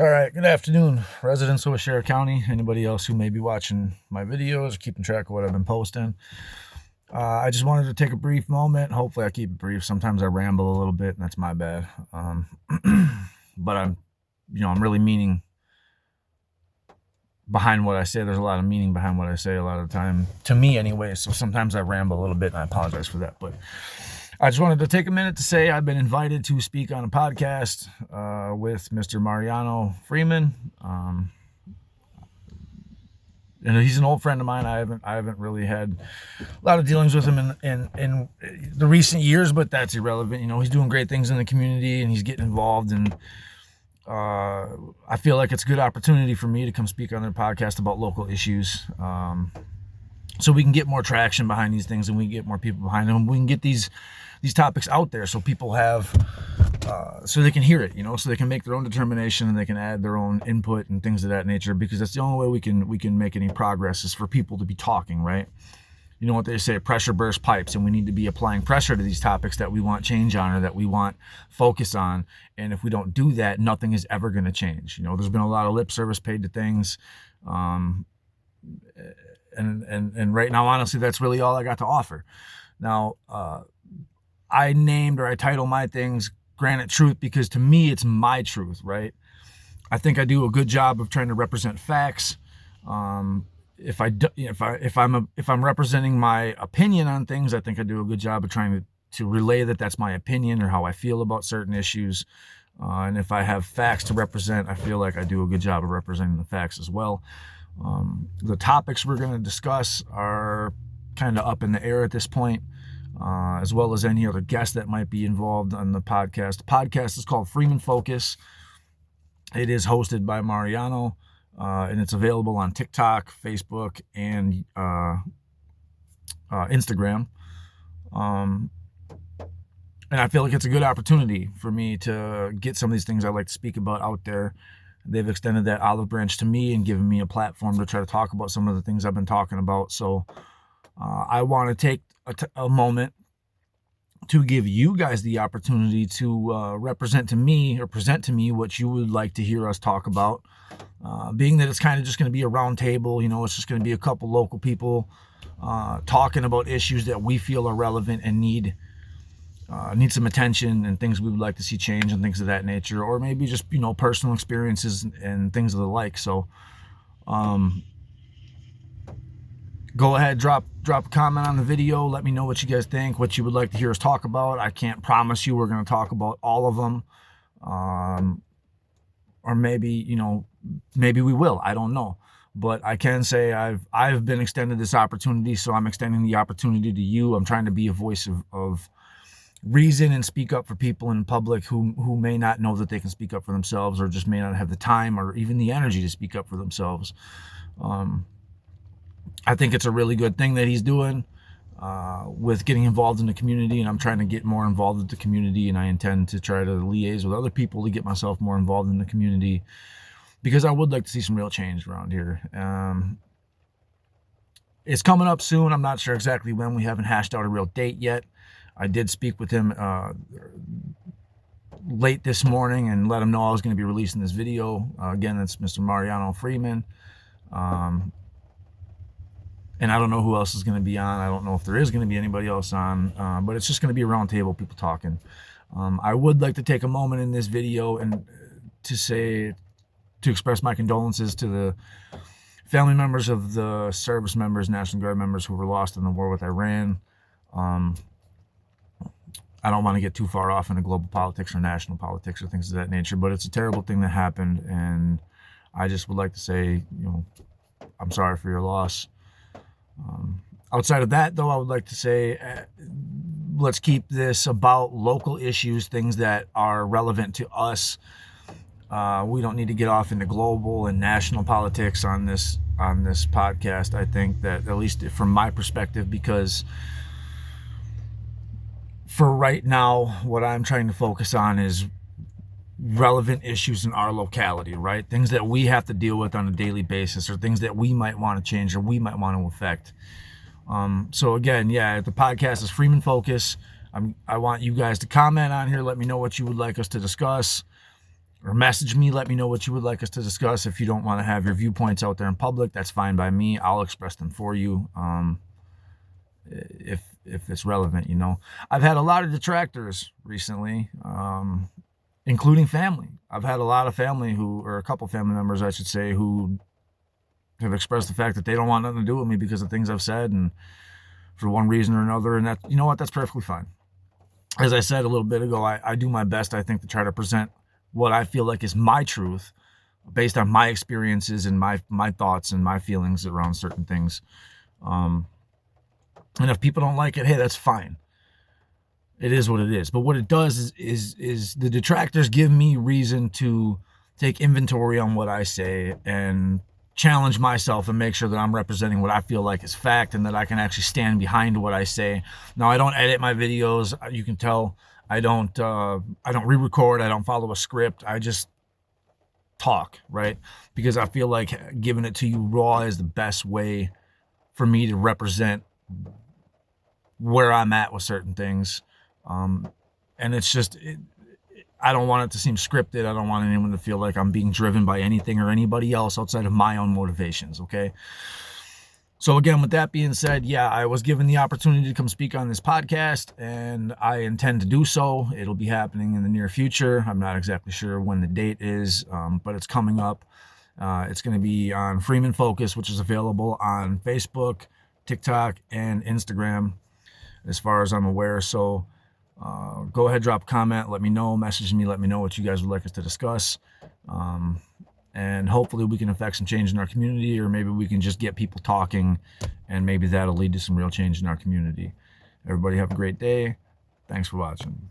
All right, good afternoon, residents of Washara County. Anybody else who may be watching my videos or keeping track of what I've been posting. I just wanted to take a brief moment. Hopefully, I keep it brief. Sometimes I ramble a little bit, and that's my bad. But I'm really meaning behind what I say. There's a lot of meaning behind what I say a lot of the time, to me anyway. So sometimes I ramble a little bit, and I apologize for that. But I just wanted to take a minute to say I've been invited to speak on a podcast with Mr. Mariano Freeman. And he's an old friend of mine. I haven't really had a lot of dealings with him in the recent years, but that's irrelevant. He's doing great things in the community and he's getting involved. And I feel like it's a good opportunity for me to come speak on their podcast about local issues. So we can get more traction behind these things and we can get more people behind them. We can get these topics out there so people have, so they can hear it, so they can make their own determination and they can add their own input and things of that nature, because that's the only way we can make any progress is for people to be talking, right? You know what they say, pressure bursts pipes, and we need to be applying pressure to these topics that we want change on or that we want focus on. And if we don't do that, nothing is ever going to change. There's been a lot of lip service paid to things. And right now, honestly, that's really all I got to offer. Now, I named or I title my things Granite Truth because to me, it's my truth, right? I think I do a good job of trying to represent facts. If I'm representing my opinion on things, I think I do a good job of trying to relay that that's my opinion or how I feel about certain issues. And if I have facts to represent, I feel like I do a good job of representing the facts as well. The topics we're going to discuss are kind of up in the air at this point, as well as any other guest that might be involved on the podcast. The podcast is called Freeman Focus. It is hosted by Mariano, and it's available on TikTok, Facebook, and Instagram. And I feel like it's a good opportunity for me to get some of these things I like to speak about out there. They've extended that olive branch to me and given me a platform to try to talk about some of the things I've been talking about. So I want to take a moment to give you guys the opportunity to represent to me or present to me what you would like to hear us talk about. Being that it's kind of just going to be a round table, it's just going to be a couple local people talking about issues that we feel are relevant and need some attention and things we would like to see change and things of that nature, or maybe just personal experiences and things of the like. So go ahead, drop a comment on the video. Let me know what you guys think, what you would like to hear us talk about. I can't promise you we're going to talk about all of them, or maybe maybe we will. I don't know, but I can say I've been extended this opportunity, so I'm extending the opportunity to you. I'm trying to be a voice of reason and speak up for people in public who may not know that they can speak up for themselves, or just may not have the time or even the energy to speak up for themselves. I think it's a really good thing that he's doing with getting involved in the community, and I'm trying to get more involved with the community, and I intend to try to liaise with other people to get myself more involved in the community, because I would like to see some real change around here. It's coming up soon. I'm not sure exactly when. We haven't hashed out a real date yet. I did speak with him late this morning and let him know I was going to be releasing this video. Again, that's Mr. Mariano Freeman. And I don't know who else is going to be on. I don't know if there is going to be anybody else on, but it's just going to be a round table, people talking. I would like to take a moment in this video and to express my condolences to the family members of the service members, National Guard members who were lost in the war with Iran. I don't want to get too far off into global politics or national politics or things of that nature, but it's a terrible thing that happened, and I just would like to say, I'm sorry for your loss. Outside of that, though, I would like to say, let's keep this about local issues, things that are relevant to us. We don't need to get off into global and national politics on this podcast. I think that, at least from my perspective, because for right now, what I'm trying to focus on is relevant issues in our locality, right? Things that we have to deal with on a daily basis, or things that we might want to change or we might want to affect. So again, the podcast is Freeman Focus. I want you guys to comment on here. Let me know what you would like us to discuss. or message me. Let me know what you would like us to discuss. If you don't want to have your viewpoints out there in public, that's fine by me. I'll express them for you. If it's relevant, you know. I've had a lot of detractors recently, including family. I've had a lot of family or a couple family members, I should say, who have expressed the fact that they don't want nothing to do with me because of things I've said, and for one reason or another. And that, you know what, that's perfectly fine. As I said a little bit ago, I do my best, I think, to try to present what I feel like is my truth based on my experiences and my thoughts and my feelings around certain things. And if people don't like it, hey, that's fine. It is what it is. But what it does is the detractors give me reason to take inventory on what I say and challenge myself and make sure that I'm representing what I feel like is fact and that I can actually stand behind what I say. Now, I don't edit my videos. You can tell I don't re-record. I don't follow a script. I just talk, right? Because I feel like giving it to you raw is the best way for me to represent where I'm at with certain things. And it's just, I don't want it to seem scripted. I don't want anyone to feel like I'm being driven by anything or anybody else outside of my own motivations, okay? So again, with that being said, yeah, I was given the opportunity to come speak on this podcast, and I intend to do so. It'll be happening in the near future. I'm not exactly sure when the date is, but it's coming up. It's going to be on Freeman Focus, which is available on Facebook, TikTok, and Instagram, as far as I'm aware. So go ahead, drop a comment, let me know, message me, let me know what you guys would like us to discuss. And hopefully we can affect some change in our community, or maybe we can just get people talking, and maybe that'll lead to some real change in our community. Everybody have a great day. Thanks for watching.